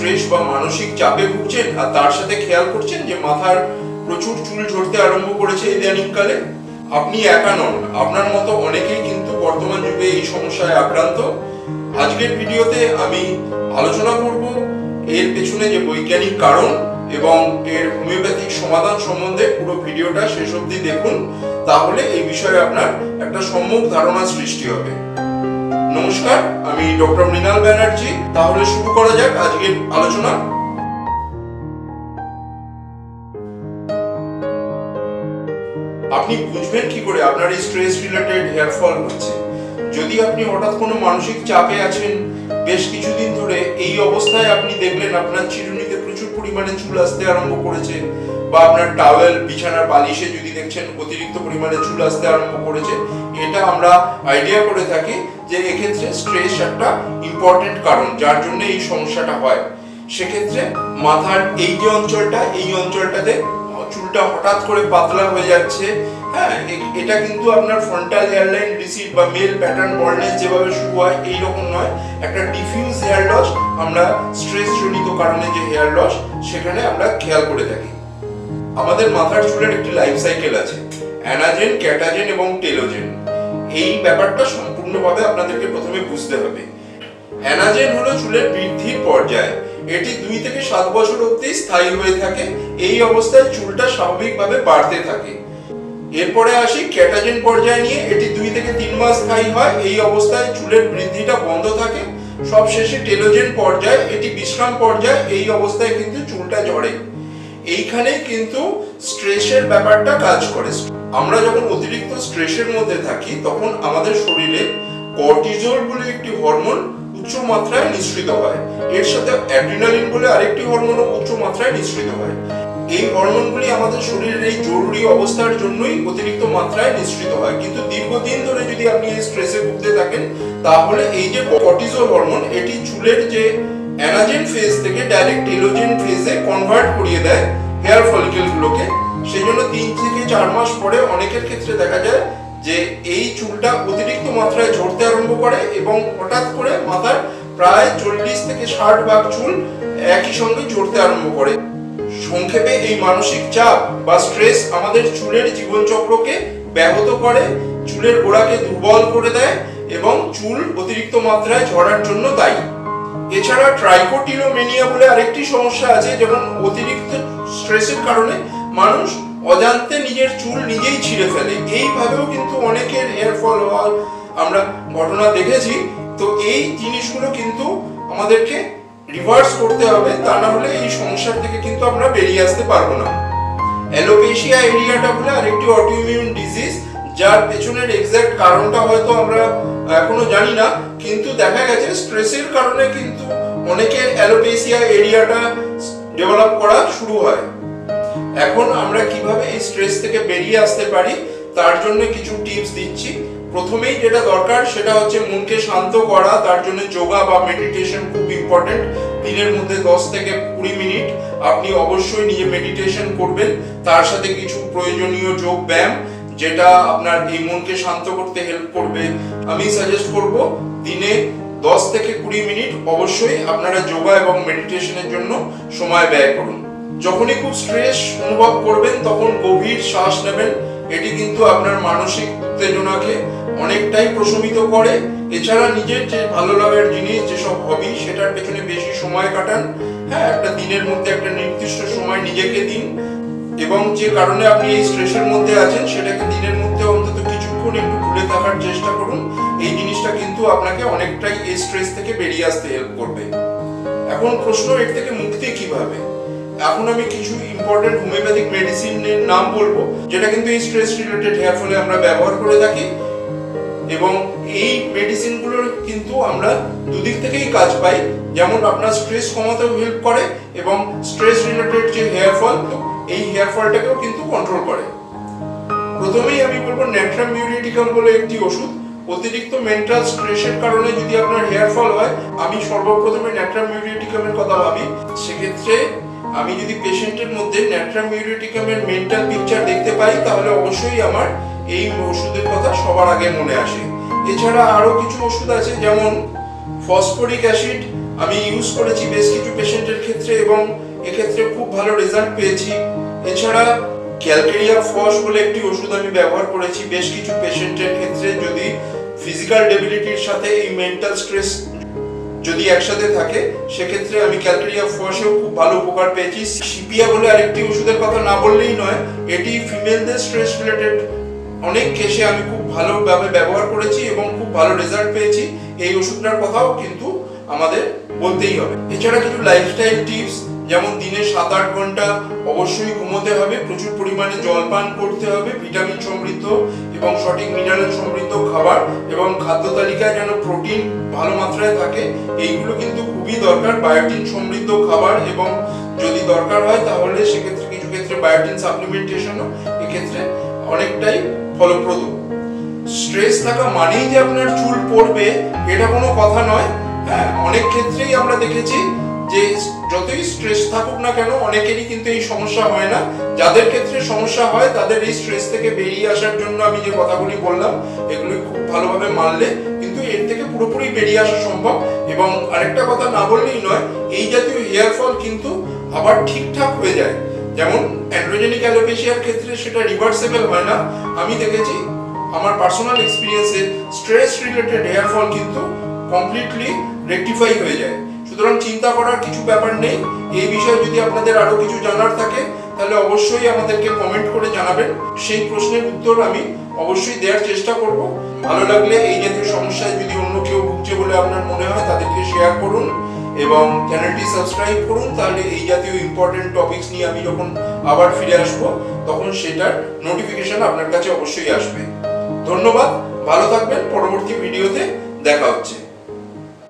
Stress বা মানসিক চাপে ভুগছেন আর তার সাথে খেয়াল করছেন যে মাথার প্রচুর চুল ঝরতে আরম্ভ করেছে ইদানিংকালে, আপনি একা নন, আপনার মতো অনেকেই কিন্তু বর্তমান যুগে এই সমস্যায় আক্রান্ত। আজকের ভিডিওতে আমি আলোচনা করব এর পেছনে যে বৈজ্ঞানিক কারণ এবং এর হোমিওপ্যাথিক সমাধান সম্বন্ধে। পুরো ভিডিওটা শেষ অবধি দেখুন, তাহলে এই বিষয়ে আপনার একটা সম্যক ধারণা সৃষ্টি হবে। নমস্কার, আমি ডক্টর মৃণাল ব্যানার্জি। তাহলে শুরু করা যাক আজকের আলোচনা। আপনি বুঝবেন কি করে আপনার এই স্ট্রেস রিলেটেড হেয়ার ফল হচ্ছে? যদি আপনি হঠাৎ কোনো মানসিক চাপে আছেন বেশ কিছুদিন ধরে, এই অবস্থায় আপনি দেখলেন আপনার চিরুনিতে প্রচুর পরিমাণে চুল আসতে আরম্ভ করেছে, বা আপনার টাওয়েল বিছানার বালিশে যদি দেখছেন অতিরিক্ত পরিমাণে চুল আসতে আরম্ভ করেছে, এটা আমরা আইডিয়া করে থাকি যে এক্ষেত্রে স্ট্রেস একটা ইম্পর্টেন্ট কারণ যার জন্য এই সমস্যাটা হয়। সেক্ষেত্রে মাথার এই যে অঞ্চলটা, এই অঞ্চলটাতে চুলটা হঠাৎ করে পাতলা হয়ে যাচ্ছে, হ্যাঁ, এটা কিন্তু আপনার ফ্রন্টাল হেয়ারলাইন রিসিড বা মেল প্যাটার্ন বল্ডনেস যেভাবে শুরু হয় এই রকম নয়, একটা ডিফিউজ হেয়ার লস, আমরা স্ট্রেস জনিত কারণে যে হেয়ার লস সেখানে আমরা খেয়াল করে থাকি। আমাদের মাথার চুলের একটি লাইফ সাইকেল আছে, অ্যানাজেন, ক্যাটাজেন এবং টেলোজেন। এই ব্যাপারটা সম্পূর্ণভাবে আপনাদেরকে প্রথমে বুঝতে হবে। অ্যানাজেন হলো চুলের বৃদ্ধির পর্যায়, এটি 2 থেকে 7 বছর অবধি স্থায়ী হয়ে থাকে। এই অবস্থায় চুলটা স্বাভাবিকভাবে বাড়তে থাকে। এরপরে আসি ক্যাটাজেন পর্যায়ে নিয়ে, এটি 2 থেকে 3 মাস স্থায়ী হয়। এই অবস্থায় চুলের বৃদ্ধিটা বন্ধ থাকে। সবশেষে টেলোজেন পর্যায়, এটি বিশ্রাম পর্যায়। এই অবস্থায় কিন্তু চুলটা ঝরে। এইখানে কিন্তু স্ট্রেসের ব্যাপারটা কাজ করে। আমরা যখন অতিরিক্ত স্ট্রেসের মধ্যে থাকি তখন আমাদের শরীরে কর্টিজল বলে একটি হরমোন উচ্চ মাত্রায় নিঃসৃত হয়। এর সাথে অ্যাড্রিনালিন বলে আরেকটি হরমোনও উচ্চ মাত্রায় নিঃসৃত হয়। এই হরমোনগুলি আমাদের শরীরের এই জরুরি অবস্থার জন্যই অতিরিক্ত মাত্রায় নিঃসৃত হয়। কিন্তু দীর্ঘদিন ধরে যদি আপনি এই স্ট্রেসে ভুগতে থাকেন, তাহলে এই যে কর্টিজল হরমোন, এটি চুলের যে অ্যানাজেন ফেজ থেকে ডাইরেক্ট টেলোজেন ফেজে কনভার্ট করিয়ে দেয় হেয়ার ফলিকেলগুলোকে। সেই জন্য 3 থেকে 4 মাস পরে অনেকের ক্ষেত্রে দেখা যায় যে এই চুলটা অতিরিক্ত মাত্রায় ঝরতে আরম্ভ করে এবং হঠাৎ করে মাথার প্রায় 40 থেকে 60 ভাগ চুল একই সঙ্গে ঝরতে আরম্ভ করে। সংক্ষেপে এই মানসিক চাপ বা স্ট্রেস আমাদের চুলের জীবনচক্রকে ব্যাহত করে, চুলের গোড়াকে দুর্বল করে দেয় এবং চুল অতিরিক্ত মাত্রায় ঝরার জন্য দায়ী। এছাড়া ট্রাইকোটিলোমেনিয়া বলে আরেকটি সমস্যা আছে, যেমন অতিরিক্ত স্ট্রেসের কারণে মানুষ অজান্তে নিজের চুল নিজেই ছিঁড়ে ফেলে। এইভাবেও কিন্তু অনেকের হেয়ার ফল হওয়ার আমরা ঘটনা দেখেছি। তো এই জিনিসগুলো কিন্তু আমাদেরকে রিভার্স করতে হবে, তা না হলে এই সমস্যার থেকে কিন্তু আমরা বেরিয়ে আসতে পারবো না। অ্যালোপেশিয়া এরিয়াটা বলে আরেকটি অটোইমিউন ডিজিজ, যার পেছনের এক্সাক্ট কারণটা হয়তো আমরা এখনো জানি না, কিন্তু দেখা গেছে স্ট্রেসের কারণে কিন্তু অনেকের অ্যালোপেশিয়া এরিয়াটা ডেভেলপ করা শুরু হয়। এখন আমরা কিভাবে এই স্ট্রেস থেকে বেরিয়ে আসতে পারি তার জন্য কিছু টিপস দিচ্ছি। প্রথমেই যেটা দরকার সেটা হচ্ছে মনকে শান্ত করা। তার জন্য যোগা বা মেডিটেশন খুব ইম্পর্টেন্ট। দিনের মধ্যে 10 থেকে 20 মিনিট আপনি অবশ্যই নিজে মেডিটেশন করবেন, তার সাথে কিছু প্রয়োজনীয় যোগ ব্যায়াম যেটা আপনার এই মনকে শান্ত করতে হেল্প করবে। আমি সাজেস্ট করব দিনে 10 থেকে 20 মিনিট অবশ্যই আপনারা যোগা এবং মেডিটেশনের জন্য সময় ব্যয় করুন। যখনই খুব স্ট্রেস অনুভব করবেন তখন গভীর শ্বাস নেবেন। এটি কিন্তু আপনার মানসিক উত্তেজনাকে অনেকটাই প্রশমিত করে। এছাড়া নিজের যে ভালো লাগার জিনিস, যেসব হবি, সেটার পেছনে বেশি সময় কাটান। হ্যাঁ, একটা দিনের মধ্যে একটা নির্দিষ্ট সময় নিজেকে দিন এবং যে কারণে আপনি এই স্ট্রেসের মধ্যে আছেন সেটাকে দিনের মধ্যে অন্তত কিছুক্ষণ একটু ভুলে থাকার চেষ্টা করুন। এই জিনিসটা কিন্তু আপনাকে অনেকটাই এই স্ট্রেস থেকে বেরিয়ে আসতে হেল্প করবে। এখন প্রশ্ন, এর থেকে মুক্তি কিভাবে? এখন আমি কিছু ইম্পর্টেন্ট হোমিওপ্যাথিক মেডিসিনের নাম বলবো, যেটা কিন্তু এই স্ট্রেস রিলেটেড হেয়ার ফলে আমরা ব্যবহার করে থাকি এবং এই মেডিসিনগুলোর কিন্তু আমরা দুদিক থেকেই কাজ পাই। যেমন আপনার স্ট্রেস কমাতেও হেল্প করে এবং স্ট্রেস রিলেটেড যে হেয়ার ফল, এই হেয়ার ফলটাকেও কিন্তু কন্ট্রোল করে। প্রথমেই আমি বলবো ন্যাট্রাম মিউরেটিকাম বলে একটি ওষুধ। অতিরিক্ত মেন্টাল স্ট্রেসের কারণে যদি আপনার হেয়ার ফল হয়, আমি সর্বপ্রথমে ন্যাট্রাম মিউরেটিকামের কথা ভাবি। সেক্ষেত্রে আমি যদি পেশেন্টের মধ্যে ন্যাট্রাম মিউরেটিকামের মেন্টাল পিকচার দেখতে পাই, তাহলে অবশ্যই আমার এই ওষুধের কথা সবার আগে মনে আসে। এছাড়া আরো কিছু ওষুধ আছে, যেমন ফসফরিক অ্যাসিড আমি ইউজ করেছি বেশ কিছু পেশেন্টের ক্ষেত্রে এবং এক্ষেত্রে খুব ভালো রেজাল্ট পেয়েছি। এছাড়া ক্যালকেরিয়া ফস বলে একটি ওষুধ আমি ব্যবহার করেছি বেশ কিছু পেশেন্টের ক্ষেত্রে, যদি ফিজিক্যাল ডেবিলিটির সাথে এই মেন্টাল স্ট্রেস যদি একসাথে থাকে সেক্ষেত্রে আমি ক্যালকেরিয়া ফসেও খুব ভালো উপকার পেয়েছি। সিপিয়া বলে আরেকটি ওষুধের কথা না বললেই নয়, এটি ফিমেলদের স্ট্রেস রিলেটেড অনেক কেসে আমি খুব ভালোভাবে ব্যবহার করেছি এবং খুব ভালো রেজাল্ট পেয়েছি। এই ওষুধটার কথাও কিন্তু আমাদের বলতেই হবে। এছাড়া কিছু লাইফস্টাইল টিপস, যেমন দিনে 7-8 ঘন্টা অবশ্যই ঘুমোতে হবে, প্রচুর পরিমাণে জল পান করতে হবে, ভিটামিন সমৃদ্ধ এবং সঠিক মিনারেল সমৃদ্ধ খাবার, এবং খাদ্য তালিকায় যেন প্রোটিন ভালো মাত্রায় থাকে, এইগুলো কিন্তু খুবই দরকার। বায়োটিন সমৃদ্ধ খাবার, এবং যদি দরকার হয় তাহলে সেক্ষেত্রে কিছু ক্ষেত্রে বায়োটিন সাপ্লিমেন্টেশনও এক্ষেত্রে অনেকটাই ফলপ্রদ। স্ট্রেস থাকা মানেই যে আপনার চুল পড়বে এটা কোনো কথা নয়। হ্যাঁ, অনেক ক্ষেত্রেই আমরা দেখেছি যে যতই স্ট্রেস থাকুক না কেন অনেকেরই কিন্তু এই সমস্যা হয় না। যাদের ক্ষেত্রে সমস্যা হয় তাদের এই স্ট্রেস থেকে বেরিয়ে আসার জন্য আমি যে কথাগুলি বললাম এগুলি খুব ভালোভাবে মানলে কিন্তু এর থেকে পুরোপুরি বেরিয়ে আসা সম্ভব। এবং আরেকটা কথা না বললেই নয়, এই জাতীয় হেয়ার ফল কিন্তু আবার ঠিকঠাক হয়ে যায়। যেমন অ্যান্ড্রোজেনিক অ্যালোপেশিয়ার ক্ষেত্রে সেটা রিভার্সেবল হয় না। আমি দেখেছি আমার পার্সোনাল এক্সপিরিয়েন্সে স্ট্রেস রিলেটেড হেয়ার ফল কিন্তু কমপ্লিটলি রেকটিফাই হয়ে যায়। সুতরাং চিন্তা করার কিছু ব্যাপার নেই। এই বিষয়ে যদি আপনাদের আরো কিছু জানার থাকে তাহলে অবশ্যই আমাদেরকে কমেন্ট করে জানাবেন, সেই প্রশ্নের উত্তর আমি অবশ্যই দেওয়ার চেষ্টা করব। ভালো লাগলে এই জাতীয় সমস্যায় যদি অন্য কেউ ভুগছে বলে আপনার মনে হয় তাদেরকে শেয়ার করুন এবং চ্যানেলটি সাবস্ক্রাইব করুন, তাহলে এই জাতীয় ইম্পর্টেন্ট টপিকস নিয়ে আমি যখন আবার ফিরে আসবো তখন সেটার নোটিফিকেশন আপনার কাছে অবশ্যই আসবে। ধন্যবাদ, ভালো থাকবেন, পরবর্তী ভিডিওতে দেখা হচ্ছে।